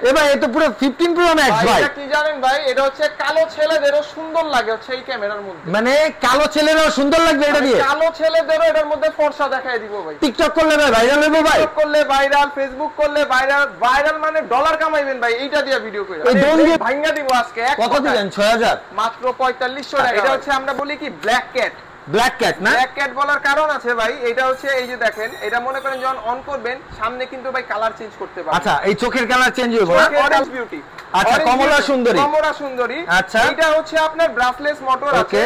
এবার এ তো পুরো 15 প্রো ম্যাক্স ভাই। এটা কি জানেন ভাই, এটা হচ্ছে কালো ছেলেদেরও সুন্দর লাগে হচ্ছে এই ক্যামেরার মধ্যে। মানে কালো ছেলেরাও সুন্দর লাগবে এটা দিয়ে। কালো ছেলেদেরও এটার মধ্যে ফর্সা দেখায় দিব ভাই। টিকটক করলে ভাই ভাইরাল হবে ভাই। টিকটক করলে ভাইরাল, ফেসবুক করলে ভাইরাল। ভাইরাল মানে ডলার কামাইবেন ভাই এইটা দিয়ে ভিডিও করে। এই ড্রোন দিয়ে ভাঙা দিব আজকে। কত দিবেন? 6000 মাত্র 4500 টাকা। এটা হচ্ছে আমরা বলি কি ব্ল্যাক ক্যাট। ব্ল্যাক ক্যাট না? ব্ল্যাক ক্যাট বলার কারণ আছে ভাই, এটা হচ্ছে এই যে দেখেন, এটা মনে করেন যখন অন করবেন সামনে কিন্তু ভাই কালার চেঞ্জ করতে পারবেন। আচ্ছা, এই চোখের কালার চেঞ্জ হবে না? Orange beauty. আচ্ছা, কমলা সুন্দরী। কমলা সুন্দরী। আচ্ছা, এটা হচ্ছে আপনার ব্রাসলেস মোটর আছে।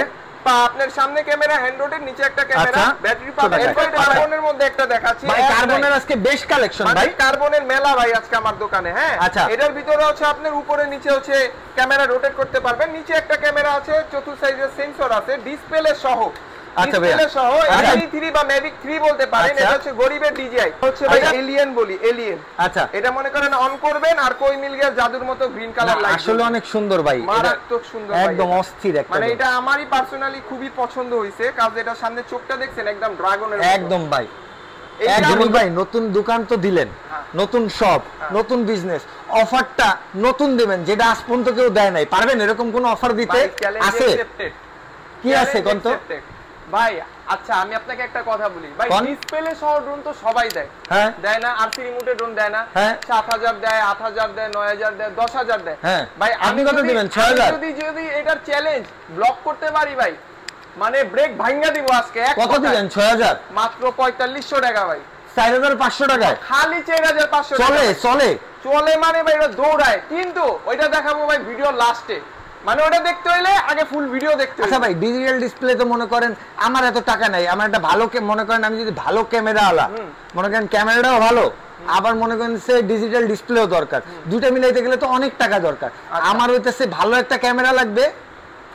আপনার সামনে ক্যামেরা, হ্যান্ড রোটের নিচে একটা ক্যামেরা, ব্যাটারি পাবেন। এরপর কার্বনের মধ্যে একটা দেখাচ্ছি ভাই। কার্বনের আজকে বেশ কালেকশন ভাই। কার্বনের মেলা ভাই আজকে আমার দোকানে। হ্যাঁ, আচ্ছা, এটার ভিতরে হচ্ছে আপনার উপরে নিচে হচ্ছে ক্যামেরা রোটেট করতে পারবেন। নিচে একটা ক্যামেরা আছে, চতুর্থ সাইজের সেন্সর আছে, ডিসপ্লে সহ। আচ্ছা ভাই, ডিসপ্লে সহ MV3 বা Mavic 3 বলতে পারেন। এটা হচ্ছে গরিবের DJI হচ্ছে ভাই এলিয়েন বলি, এলিয়েন। আচ্ছা, এটা মনে করেন অন করবেন আর কই মিল গিয়ে জাদুর মতো গ্রিন কালার লাগবে। আসলে অনেক সুন্দর ভাই, মারাত্মক সুন্দর ভাই, একদম অস্থির একটা। মানে এটা আমারই পার্সোনালি খুবই পছন্দ হইছে, কারণ এটার সামনে চোখটা দেখছেন একদম ড্রাগনের মতো। একদম ভাই, একদম ভাই। নতুন দোকান তো দিলেন, নতুন শপ, নতুন বিজনেস, অফারটা নতুন দিবেন যেটা আজ পর্যন্ত কেউ দেয় নাই। পারবেন এরকম কোন অফার দিতে? আছে কি আছে কোন তো ভাই? আচ্ছা, আমি আপনাকে একটা কথা বলি ভাই, ডিসপ্লে সহ ড্রোন তো সবাই দেয়। হ্যাঁ, দেয় না? আরসি রিমোটের ড্রোন দেয় না? 7000 দেয়, 8000 দেয়, 9000 দেয়, 10000 দেয়। হ্যাঁ ভাই, আপনি কত দিবেন? 6000। যদি এটার চ্যালেঞ্জ ব্লক করতে পারি ভাই, মানে ব্রেক ভাঙা দিব আজকে। কত দিবেন? 6000। মাত্র 4500 টাকা ভাই। 4500 টাকায় খালি 4500 টাকা। চলে চলে চলে মানে ভাই এটা দৌড়ায়, কিন্তু ওইটা দেখাবো ভাই ভিডিও লাস্টে। মানে ওটা দেখতে হইলে আগে ফুল ভিডিও দেখতে হবে। আচ্ছা ভাই, ডিজিটাল ডিসপ্লে তো মনে করেন আমার এত টাকা নাই, আমার একটা ভালো মনে করেন আমি যদি ভালো ক্যামেরা আলা, মনে করেন ক্যামেরাটাও ভালো, আবার মনে করেন সে ডিজিটাল ডিসপ্লেও দরকার, দুটো মিলাইতে গেলে তো অনেক টাকা দরকার। আমার হইতেছে ভালো একটা ক্যামেরা লাগবে,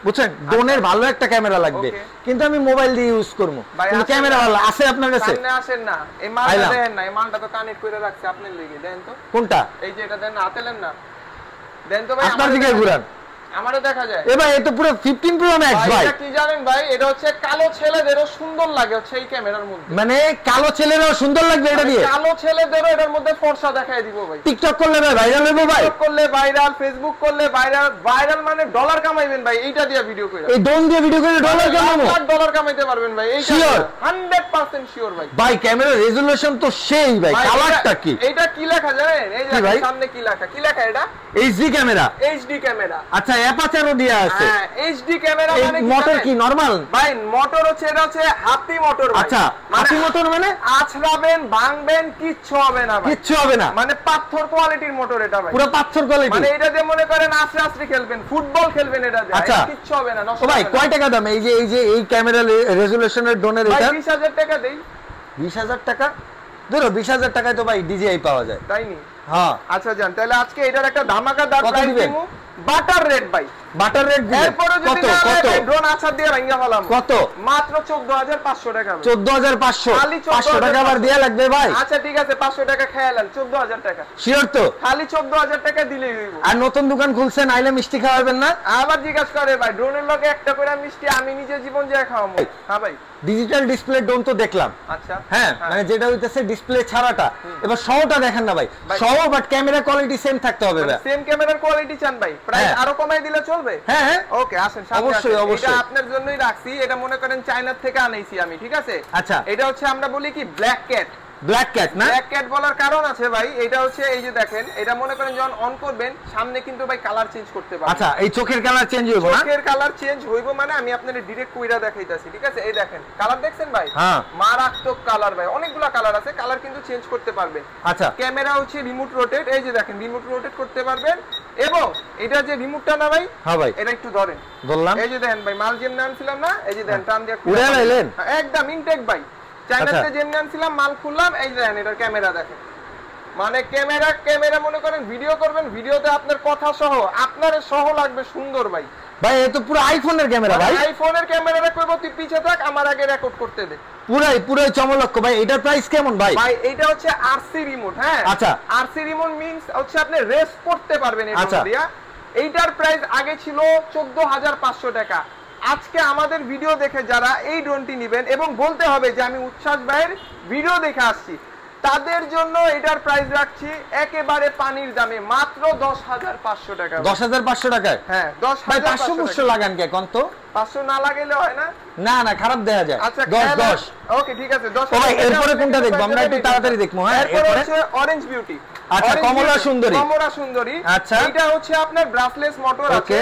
বুঝছেন, ড্রোনের ভালো একটা ক্যামেরা লাগবে, কিন্তু আমি মোবাইল দিয়ে ইউজ করব। কিন্তু ক্যামেরা ভালো আছে আপনার কাছে? সামনে আসেন না, এই মালটা দেন না, এই মালটা তো কানেক্ট করে রাখছে আপনার লাগি। দেন তো কোনটা? এই যে এটা দেন না, হাতেলেন না, দেন তো ভাই। আপনার দিকে ঘুরান, আমারও দেখা যায়। এবার এ তো পুরো 15 প্রো ম্যাক্স ভাই। এটা কি জানেন ভাই, এটা হচ্ছে কালো ছেলেদেরও সুন্দর লাগে হচ্ছে এই ক্যামেরার মধ্যে। মানে কালো ছেলেরাও সুন্দর লাগবে এটা দিয়ে। কালো ছেলেদেরও এটার মধ্যে ফর্সা দেখায় দিব ভাই। টিকটক করলে ভাই ভাইরাল হবে ভাই। টিকটক করলে ভাইরাল, ফেসবুক করলে ভাইরাল। ভাইরাল মানে ডলার কামাইবেন ভাই এইটা দিয়ে ভিডিও করে। এই ড্রোন দিয়ে ভিডিও করে ডলার কামাবো, লাখ ডলার কামাইতে পারবেন ভাই। এইটা শিওর, 100% শিওর ভাই। ভাই ক্যামেরার রেজোলিউশন তো সেই ভাই। কালারটা কি? এটা কি লেখা জানেন? এই যে সামনে কি লেখা, কি লেখা এটা? HD camera. HD camera. আচ্ছা, অ্যাপারচারও দেয়া আছে। হ্যাঁ, এইচডি ক্যামেরা মানে কি? মোটর কি নরমাল ভাই? মোটর হচ্ছে, এটা হচ্ছে হাতি মোটর ভাই। আচ্ছা, হাতি মোটর মানে আছড়াবেন, ভাঙবেন, কিচ্ছু হবে না ভাই, কিচ্ছু হবে না। মানে পাথর কোয়ালিটির মোটর এটা ভাই, পুরো পাথর কোয়ালিটি। মানে এটা দিয়ে মনে করেন আছড়ে আছড়ে খেলবেন, ফুটবল খেলবেন এটা দিয়ে। আচ্ছা, কিচ্ছু হবে না। ও ভাই, কয় টাকা দাম এই যে এই ক্যামেরা রেজোলিউশনের ড্রোনের? এটা 20000 টাকা দেই। 20000 টাকা? ধরো 20000 টাকায় তো ভাই ডিজিআই পাওয়া যায়, তাই নি? হ্যাঁ। আচ্ছা জান, তাহলে আজকে এটার একটা ধামাকাদার প্রাইস দিমু। বাটার রেট ভাই, বাটার রেট দিবেন। এরপর যদি না হয় ড্রোন আছাড় দিয়ে ভাঙা ফেলাম। কত? মাত্র 14500 টাকা। 14500? 500 টাকা আবার দেয়া লাগবে ভাই। আচ্ছা ঠিক আছে, 500 টাকা খেয়ালেন, 14000 টাকা। শিওর তো? খালি 14000 টাকা দিলেই হইব। আর নতুন দোকান খুলছেন, আইলে মিষ্টি খাওয়াবেন না? আবার জিজ্ঞাসা করে ভাই, ড্রোনের লগে একটা করে মিষ্টি আমি নিজে জীবন যায় খাওয়াবো। হ্যাঁ ভাই, ডিজিটাল ডিসপ্লে ড্রোন তো দেখলাম। আচ্ছা, হ্যাঁ, মানে যেটা হইতেছে ডিসপ্লে ছাড়াটা। এবার সহটা দেখেন না ভাই, সহ বাট ক্যামেরা কোয়ালিটি সেম থাকতে হবে ভাই। সেম ক্যামেরার কোয়ালিটি চান ভাই? প্রাইস আরো কমাই দিলে চলবে? হ্যাঁ হ্যাঁ, ওকে, আসেন সামনে। অবশ্যই অবশ্যই, এটা আপনার জন্যই রাখছি। এটা মনে করেন চায়না থেকে আনাইছি আমি, ঠিক আছে? আচ্ছা, এটা হচ্ছে আমরা বলি কি ব্ল্যাক ক্যাট। ব্ল্যাক ক্যাট না? ব্ল্যাক ক্যাট বলার কারণ আছে ভাই, এটা হচ্ছে এই যে দেখেন, এটা মনে করেন যখন অন করবেন সামনে কিন্তু ভাই কালার চেঞ্জ করতে পারবেন। আচ্ছা, এই চোখের কালার চেঞ্জ হইবো না? চোখের কালার চেঞ্জ হইবো মানে আমি আপনাদের ডাইরেক্ট কইরা দেখাইতাছি, ঠিক আছে? এই দেখেন কালার দেখছেন ভাই? হ্যাঁ, মারাত্মক কালার ভাই, অনেকগুলা কালার আছে, কালার কিন্তু চেঞ্জ করতে পারবে। আচ্ছা, ক্যামেরা হচ্ছে রিমোট রোটেট, এই যে দেখেন রিমোট রোটেট করতে পারবেন। এবং এটা যে রিমোটটা না ভাই, হ্যাঁ ভাই, এটা একটু ধরেন, ধরলাম। এই যে দেখেন ভাই, মাল যেমন আনছিলাম না, এই যে দেখেন টান দিয়ে উড়ে আইলেন একদম ইনটেক ভাই। চায়নাতে যেমন আনছিলাম মাল খুললাম, এই যে দেখেন এটার ক্যামেরা দেখেন, মানে ক্যামেরা মনে করেন ভিডিও করবেন, ভিডিওতে আপনার কথা সহ আপনার সহ লাগবে সুন্দর ভাই। ভাই এ তো পুরো আইফোনের ক্যামেরা ভাই। আইফোনের ক্যামেরাটা কইবো তুই পিছে থাক, আমার আগে রেকর্ড করতে দে। পুরাই চমলক্ষ ভাই। এটার প্রাইস কেমন ভাই? ভাই এটা হচ্ছে আরসি রিমোট। হ্যাঁ, আচ্ছা, আরসি রিমোট মিন্স হচ্ছে আপনি রেস করতে পারবেন এটা দিয়া। এইটার প্রাইস আগে ছিল 14500 টাকা। আজকে আমাদের ভিডিও দেখে যারা এই ড্রোনটি নেবেন এবং বলতে হবে যে আমি উচ্ছ্বাস ভাইয়ের ভিডিও দেখে আসছি, তাদের জন্য এটার প্রাইস রাখছি একেবারে পানির দামে মাত্র 10,500 টাকা। 10,500 টাকায়? হ্যাঁ 10,500 লাগান কে কোন তো? 500 না লাগাইলে হয় না? না না খারাপ দেখা যায়। আচ্ছা 10 ওকে ঠিক আছে 10। ভাই এরপরে কোনটা দেখব আমরা একটু তাড়াতাড়ি দেখবো। হ্যাঁ এরপরে হচ্ছে অরেঞ্জ বিউটি। আচ্ছা কমলা সুন্দরী। কমলা সুন্দরী। আচ্ছা এটা হচ্ছে আপনার ব্রাসলেস মোটর আছে।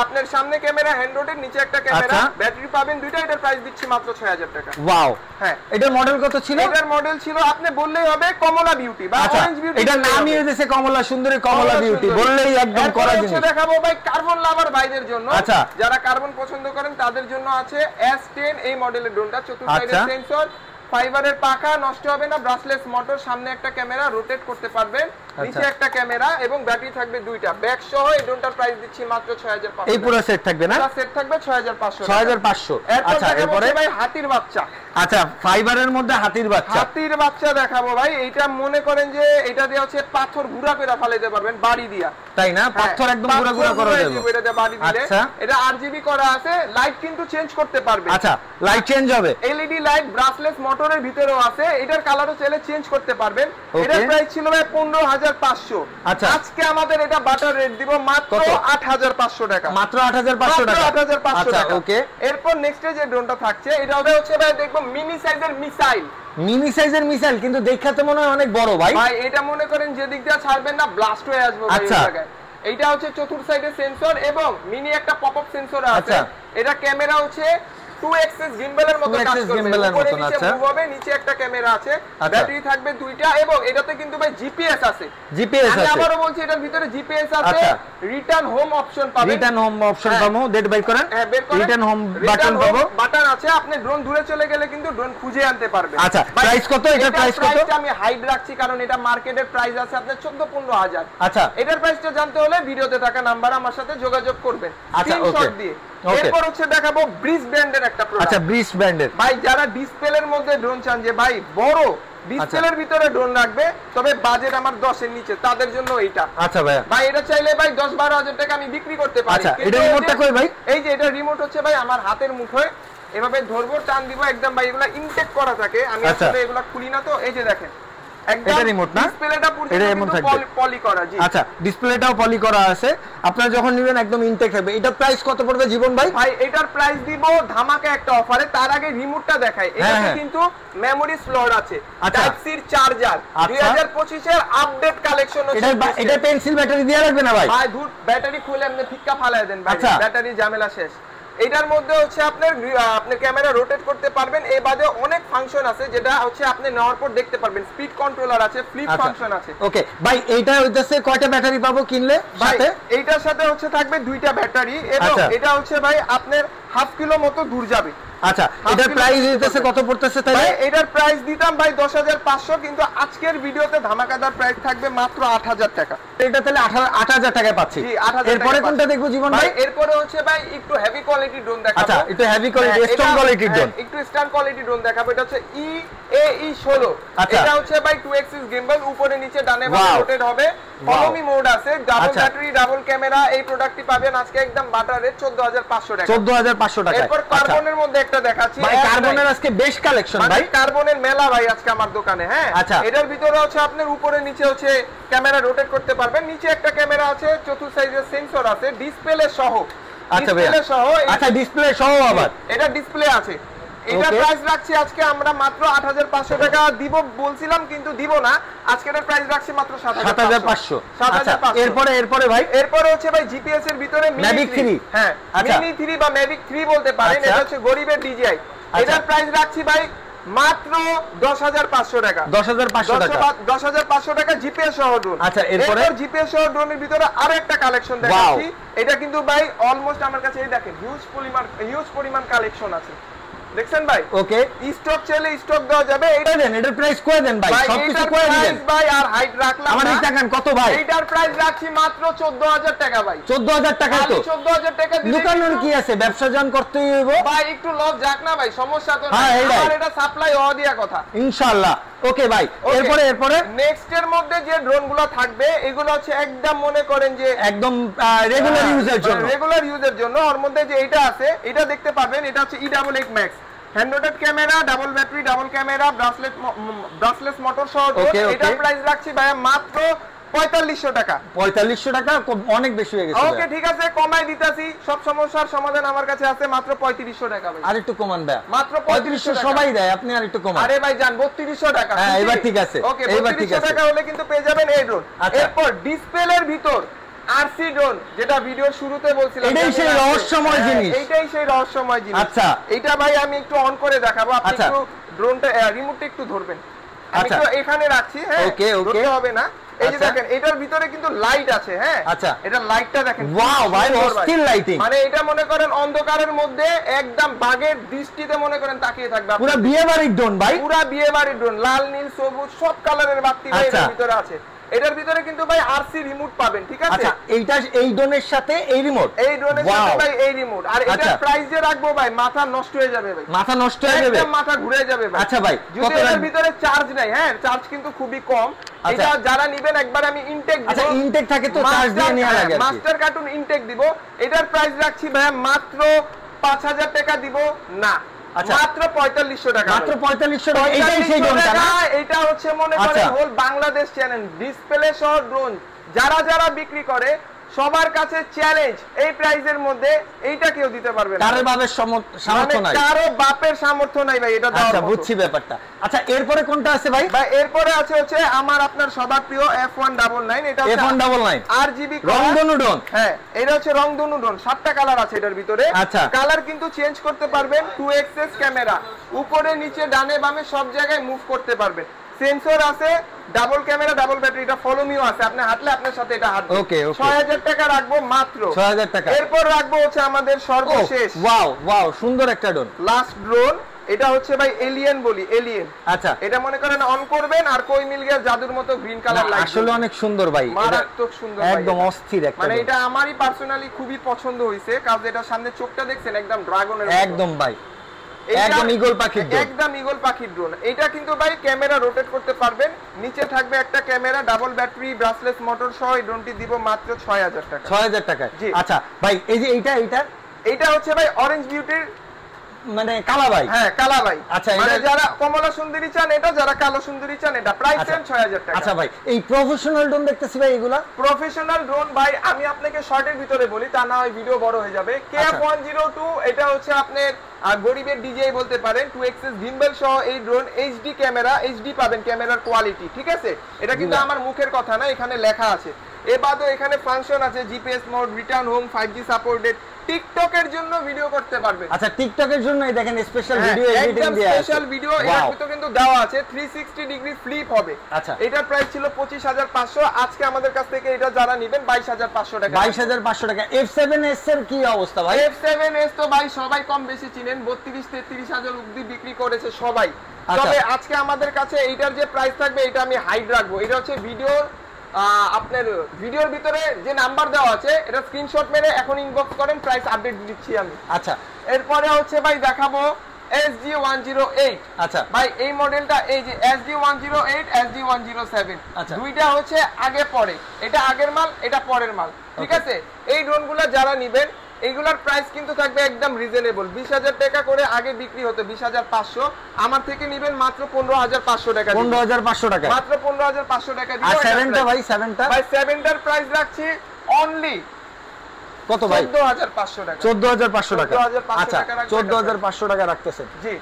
আপনার সামনে ক্যামেরা, হ্যান্ড রোটের, নিচে একটা ক্যামেরা, ব্যাটারি পাবেন দুইটা। এটার প্রাইস দিচ্ছি মাত্র 6,000 টাকা। ওয়াও। হ্যাঁ এটার মডেল কত ছিল? এটার মডেল ছিল আপনি বললেই হবে কমলা বিউটি বা অরেঞ্জ বিউটি। এটার নামই হয়েছে কমলা সুন্দরী, কমলা বিউটি বললেই একদম করা জিনিস। দেখাবো ভাই কার্বন লাভার ভাইদের জন্য। আচ্ছা যারা কার্বন পছন্দ করেন তাদের জন্য আছে S10 এই মডেলের ড্রোনটা। চতুর্থ সেন্সর, ফাইবারের পাখা, নষ্ট হবে না, ব্রাসলেস মোটর, সামনে একটা ক্যামেরা, রোটেট করতে পারবেন, নিচে একটা ক্যামেরা এবং ব্যাটারি থাকবে দুইটা। ব্যাক সহ এই ড্রোনটার প্রাইস দিচ্ছি মাত্র 6,500। এই পুরো সেট থাকবে না? পুরো সেট থাকবে 6,500। 6,500। আচ্ছা এরপরে ভাই হাতির বাচ্চা। আচ্ছা ফাইবারের মধ্যে হাতির বাচ্চা। হাতির বাচ্চা দেখাবো ভাই। এইটা মনে করেন যে এটা দিয়ে হচ্ছে পাথর গুড়া করে ফেলাইতে পারবেন বাড়ি দিয়া, তাই না? পাথর একদম গুড়া গুড়া করে দেব এটা দিয়ে বাড়ি দিলে। এটা RGB করা আছে, লাইট কিন্তু চেঞ্জ করতে পারবে। আচ্ছা লাইট চেঞ্জ হবে, LED লাইট ব্রাসলেস মোটরের ভিতরেও আছে। এটার কালারও চাইলে চেঞ্জ করতে পারবেন। এটার প্রাইস ছিল ভাই 15,500। আচ্ছা আজকে আমাদের এটা বাটার রেট দিব মাত্র 8,500 টাকা। মাত্র 8,500 টাকা। 8,500 টাকা। ওকে এরপর নেক্সটে যে ড্রোনটা থাকছে এটা হচ্ছে ভাই দেখবো মিনি সাইজের মিসাইল। মিনি সাইজের মিসাইল কিন্তু দেখাতে মনে হয় অনেক বড় ভাই। ভাই এটা মনে করেন যে দিক দিয়ে ছাড়বেন না ব্লাস্ট হয়ে আসবে ভাই এই জায়গায়। এইটা হচ্ছে চতুর্থ সাইডে সেন্সর এবং মিনি একটা পপআপ সেন্সর আছে। এটা ক্যামেরা হচ্ছে 2 axis গিম্বলের মতো কাজ করবে। উপরে নিচে মুভ হবে, নিচে একটা ক্যামেরা আছে, ব্যাটারি থাকবে দুইটা এবং এটাতে কিন্তু ভাই জিপিএস আছে। জিপিএস আছে। আমি আবারো বলছি এটার ভিতরে জিপিএস আছে। রিটার্ন হোম অপশন পাবেন। রিটার্ন হোম অপশন পাবো, ডেট বাই করেন। হ্যাঁ বের করেন। রিটার্ন হোম বাটন পাবো। বাটন আছে, আপনি ড্রোন দূরে চলে গেলে কিন্তু ড্রোন খুঁজে আনতে পারবেন। আচ্ছা প্রাইস কত? এটার প্রাইস কত? এটা আমি হাইড রাখছি কারণ এটা মার্কেটের প্রাইস আছে আপনার 14-15 হাজার। আচ্ছা এটার প্রাইসটা জানতে হলে ভিডিওতে থাকা নাম্বার আমার সাথে যোগাযোগ করবেন স্ক্রিনশট দিয়ে। এরপর হচ্ছে দেখাবো ব্রিজ ব্র্যান্ডের একটা প্রোডাক্ট। আচ্ছা ব্রিজ ব্র্যান্ডের ভাই যারা ডিসপ্লের মধ্যে ড্রোন চান যে ভাই বড় ডিসপ্লের ভিতরে ড্রোন রাখবে তবে বাজেট আমার 10 এর নিচে, তাদের জন্য এইটা। আচ্ছা ভাই ভাই এটা চাইলে ভাই 10-12 হাজার টাকা আমি বিক্রি করতে পারি। আচ্ছা এটা রিমোটটা কই ভাই? এই যে এটা রিমোট হচ্ছে ভাই আমার হাতের মুঠোয়, এভাবে ধরবো টান দিব একদম ভাই। এগুলা ইনটেক করা থাকে, আমি আসলে এগুলা খুলি না তো। এই যে দেখেন এটা রিমোট না, ডিসপ্লেটা পুরো পলি করা। জি আচ্ছা ডিসপ্লেটাও পলি করা আছে। আপনারা যখন নেবেন একদম ইনটেক থাকবে। এটার প্রাইস কত পড়বে জীবন ভাই? ভাই এটার প্রাইস দিব ধামাকা একটা অফারে। তার আগে রিমোটটা দেখাই। এটাতে কিন্তু মেমোরি স্লট আছে, টাইপ সি চার্জার, 2025 এর আপডেট কালেকশন হচ্ছে। এটা পেন্সিল ব্যাটারি দিয়ে রাখবে না ভাই? ভাই ধুর ব্যাটারি খুলে আপনি ফিক্কা ফালায় দেন ভাই, ব্যাটারি ঝামেলা শেষ। এটার মধ্যে হচ্ছে আপনি ক্যামেরা রোটেট করতে পারবেন। এই বাদে অনেক ফাংশন আছে যেটা হচ্ছে আপনি নেওয়ার পর দেখতে পারবেন। স্পিড কন্ট্রোলার আছে, ফ্লিপ ফাংশন আছে। ওকে ভাই এইটা হইতাছে কয়টা ব্যাটারি পাবো কিনলে? সাথে এইটার সাথে হচ্ছে থাকবে দুইটা ব্যাটারি এবং এটা হচ্ছে ভাই আপনার 1/2 কিলো মতো দূর যাবে। আচ্ছা এটার প্রাইস হইতাছে কত পড়তেছে তাহলে? এটার প্রাইস দিতাম ভাই 10,500 কিন্তু আজকের ভিডিওতে ধামাকাদার প্রাইস থাকবে মাত্র 8,000 টাকা। এটা তাহলে 8,000 টাকায় পাচ্ছি। জি 8,000। এরপরে কোনটা দেখবো জীবন ভাই? এরপরে হচ্ছে ভাই একটু হেভি কোয়ালিটি ড্রোন দেখাবো। আচ্ছা একটু হেভি কোয়ালিটি স্ট্রং কোয়ালিটির ড্রোন, একটু স্ট্রং কোয়ালিটি ড্রোন দেখাবো। এটা হচ্ছে EAE16। এটা হচ্ছে ভাই 2 axis gimbal, উপরে নিচে ডানে বামে রোটেট হবে। ফলো মি মোড আছে, ডাবল ব্যাটারি ডাবল ক্যামেরা। এই প্রোডাক্টটি পাবেন আজকে একদম বাটার রেট 14,500 টাকা। 14,500 টাকা। এরপর কার্বনের মধ্যে একটা দেখাচ্ছি। ভাই কার্বনের আজকে বেশ কালেকশন ভাই, কার্বনের মেলা ভাই আজকে আমার দোকানে। হ্যাঁ আচ্ছা এটার ভিতরে হচ্ছে আপনার উপরে নিচে হচ্ছে ক্যামেরা রোটেট করতে পারবেন। নিচে একটা ক্যামেরা আছে, চতুর্থ সাইজের সেন্সর আছে, ডিসপ্লে সহ। আচ্ছা ডিসপ্লে সহ। আচ্ছা ডিসপ্লে সহ আবার এটা ডিসপ্লে আছে। এটা প্রাইস রাখছি আজকে আমরা মাত্র 8,500 টাকা দিব বলছিলাম কিন্তু দিব না। আজকে এর প্রাইস রাখছি মাত্র 7,500। আচ্ছা এরপরে ভাই এরপরে হচ্ছে ভাই জিপিএস এর ভিতরে ম্যাভিক 3। হ্যাঁ মিনি 3 বা ম্যাভিক 3 বলতে পারেন। এটা হচ্ছে গরিবের DJI। এটার প্রাইস রাখছি ভাই মাত্র 10,500 টাকা। 10,500 টাকা জিপিএস সহ ড্রোন। আচ্ছা এরপরে জিপিএস সহ ড্রোনের ভিতরে আরো একটা কালেকশন দেখাচ্ছি। এটা কিন্তু ভাই অলমোস্ট আমার কাছে এই দেখেন হিউজ পরিমাণ কালেকশন আছে। দেখছেন ভাই? ওকে স্টক চাইলে স্টক দেওয়া যাবে। এটা দেন, এটার প্রাইস কয় দেন ভাই? সবকিছু কয় দিবেন ভাই। আর হাইট রাখলাম আমাদের টাকা কত ভাই? এটার প্রাইস রাখছি মাত্র 14,000 টাকা ভাই। 14,000 টাকা তো 14,000 টাকা দিলে দোকানের কি আছে? ব্যবসা জন করতেই হইব ভাই, একটু লস যাক না ভাই, সমস্যা তো নাই। আর এটা সাপ্লাই হওয়া দিয়া কথা ইনশাআল্লাহ। ওকে ভাই এরপরে নেক্সট এর মধ্যে যে ড্রোনগুলো থাকবে এগুলো হচ্ছে একদম মনে করেন যে একদম রেগুলার ইউজের জন্য। ওর মধ্যে যে এটা আছে এটা দেখতে পাবেন। এটা হচ্ছে E88 Max। Hand rotate camera, double battery, double camera, brushless motor সহ। এটার প্রাইস রাখছি ভাইয়া মাত্র 4500 টাকা। 4500 টাকা অনেক বেশি হয়ে গেছে। ওকে ঠিক আছে, কমাই দিতাছি, সব সমস্যার সমাধান আমার কাছে আছে, মাত্র 3500 টাকা ভাই। আর একটু কমান ভাই, মাত্র 3500 সবাই দেয়, আপনি আর একটু কমান। আরে ভাই জান 3200 টাকা। হ্যাঁ এবার ঠিক আছে, ওকে 3200 টাকা হলে কিন্তু পেয়ে যাবেন এই ড্রোন। এরপর ডিসপ্লের ভিতর আরসি ড্রোন, যেটা ভিডিওর শুরুতে বলছিলাম, এটাই সেই রহস্যময় জিনিস। এইটাই সেই রহস্যময় জিনিস। আচ্ছা এইটা ভাই আমি একটু অন করে দেখাবো, আপনি একটু ড্রোনটা রিমোটটা একটু ধরবেন। আমি একটু এখানে রাখছি, হ্যাঁ ধরতে হবে না। এই যে দেখেন এটার ভিতরে কিন্তু লাইট আছে। হ্যাঁ আচ্ছা, এটা লাইটটা দেখেন, ওয়াও ভাই অস্থির লাইটিং। মানে এটা মনে করেন অন্ধকারের মধ্যে একদম বাঘের দৃষ্টিতে মনে করেন তাকিয়ে থাকবে। পুরো বিয়ে বাড়ির ড্রোন ভাই, পুরো বিয়ে বাড়ির ড্রোন, লাল নীল সবুজ সব কালারের বাতি ভাই এর ভিতরে আছে। এটার ভিতরে কিন্তু ভাই আরসি রিমোট পাবেন, ঠিক আছে? আচ্ছা এইটা এই ড্রোনের সাথে এই রিমোট, এই ড্রোনের সাথে ভাই এই রিমোট। আর এটার প্রাইস যে রাখবো ভাই মাথা নষ্ট হয়ে যাবে ভাই, মাথা নষ্ট হয়ে যাবে, একদম মাথা ঘুরে যাবে ভাই। আচ্ছা ভাই যদি এর ভিতরে চার্জ নাই, হ্যাঁ চার্জ কিন্তু খুবই কম। এটা যারা নেবেন একবার আমি ইনটেক দিব। আচ্ছা ইনটেক থাকে তো চার্জ দিয়ে নেওয়া লাগে, মাস্টার কার্টুন ইনটেক দিব। এটার প্রাইস রাখছি ভাই মাত্র 5000 টাকা দিব না, মাত্র 4500 টাকা। মাত্র 4500 টাকা। এটাই সেই ড্রোনটা না? এটা হচ্ছে মনে করেন হোল বাংলাদেশ চ্যালেঞ্জ ডিসপ্লে সহ ড্রোন যারা যারা বিক্রি করে সবার কাছে চ্যালেঞ্জ, এই প্রাইজের মধ্যে এইটা কেউ দিতে পারবে না। কারো বাপের সামর্থ্য নাই, কারো বাপের সামর্থ্য নাই ভাই এটা দেওয়ার। আচ্ছা বুঝছি ব্যাপারটা। আচ্ছা এরপরে কোনটা আছে ভাই? ভাই এরপরে আছে হচ্ছে আমার আপনার সবার প্রিয় F199। এটা হচ্ছে F199 RGB রংধনু ড্রোন। হ্যাঁ এটা হচ্ছে রংধনু ড্রোন, 7টা কালার আছে এটার ভিতরে। আচ্ছা কালার কিন্তু চেঞ্জ করতে পারবেন, 2xx ক্যামেরা, উপরে নিচে ডানে বামে সব জায়গায় মুভ করতে পারবেন। সেন্সর আছে, ডাবল ক্যামেরা, ডাবল ব্যাটারি, এটা ফলো মিও আছে, আপনি হাঁটলে আপনার সাথে এটা হাঁটবে। ওকে ওকে 6000 টাকা রাখবো মাত্র 6000 টাকা। এরপর রাখবো হচ্ছে আমাদের সর্বশেষ, ওয়াও ওয়াও সুন্দর একটা ড্রোন, লাস্ট ড্রোন। এটা হচ্ছে ভাই এলিয়েন বলি, এলিয়েন। আচ্ছা এটা মনে করেন অন করবেন আর কই মিল গিয়ে জাদুর মতো গ্রিন কালার লাইট, আসলে অনেক সুন্দর ভাই, মারাত্মক সুন্দর, একদম অস্থির একটা। মানে এটা আমারই পার্সোনালি খুবই পছন্দ হইছে, কারণ এটার সামনে চোখটা দেখছেন একদম ড্রাগনের একদম ভাই, একদম ঈগল পাখির ড্রোন, একদম ঈগল পাখির ড্রোন। এটা কিন্তু ভাই ক্যামেরা রোটেট করতে পারবেন, নিচে থাকবে একটা camera, double battery, brushless motor সহ। এই ড্রোনটি দিব মাত্র 6000 টাকা। 6000 টাকা। আচ্ছা ভাই এই যে এইটা হচ্ছে ভাই অরেঞ্জ বিউটির মানে কালা ভাই। হ্যাঁ কালা ভাই। আচ্ছা মানে যারা কমলা সুন্দরী চান এটা, যারা কালো সুন্দরী চান এটা, প্রাইস সেম 6000 টাকা। আচ্ছা ভাই এই প্রফেশনাল ড্রোন দেখতেছি ভাই, এগুলা প্রফেশনাল ড্রোন ভাই আমি আপনাকে শর্টের ভিতরে বলি, তা না হয় ভিডিও বড় হয়ে যাবে। KF102 এটা হচ্ছে আপনার গরিবের ডিজিআই বলতে পারেন, 2xx গিম্বল সহ এই ড্রোন, এইচডি ক্যামেরা, এইচডি পাবেন ক্যামেরার কোয়ালিটি, ঠিক আছে? এটা কিন্তু আমার মুখের কথা না, এখানে লেখা আছে। এবাদও এখানে ফাংশন আছে, GPS mode, return home, 5G supported, টিকটকের জন্য ভিডিও করতে পারবে। আচ্ছা টিকটকের জন্য এই দেখেন স্পেশাল ভিডিও এডিটিং দেয়া আছে, স্পেশাল ভিডিও এর ভিতরে কিন্তু দেওয়া আছে, 360 ডিগ্রি ফ্লিপ হবে। আচ্ছা এটার প্রাইস ছিল 25500, আজকে আমাদের কাছ থেকে এটা যারা নেবেন 22500 টাকা। 22500 টাকা। F7s এর কি অবস্থা ভাই? F7s তো ভাই সবাই কম বেশি চিনেন, 32-33 অবধি বিক্রি করেছে সবাই। তবে আজকে আমাদের কাছে এইটার যে প্রাইস থাকবে এটা আমি হাইড রাখবো। এটা হচ্ছে আপনার ভিডিওর ভিতরে যে নাম্বার দেওয়া আছে এটা স্ক্রিনশট মেরে এখন ইনবক্স করেন, প্রাইস আপডেট দিচ্ছি আমি। আচ্ছা এরপরে হচ্ছে ভাই দেখাবো SG108। আচ্ছা ভাই এই মডেলটা, এই যে SG108, SG107, আচ্ছা দুইটা হচ্ছে আগে পরে, এটা আগের মাল, এটা পরের মাল, ঠিক আছে? এই ড্রোনগুলো যারা নেবেন এইগুলার প্রাইস কিন্তু থাকবে একদম রিজনেবল। 20000 টাকা করে আগে বিক্রি হতো, 20500, আমার থেকে নেবেন মাত্র 15500 টাকা। 15500 টাকা, মাত্র 15500 টাকা দিবেন। আর 7টা ভাই, 7টা ভাই 7টার প্রাইস রাখছি অনলি কত ভাই? 14500 টাকা। 14500 টাকা। 14500 আচ্ছা 14500 টাকা রাখতেছেন। জি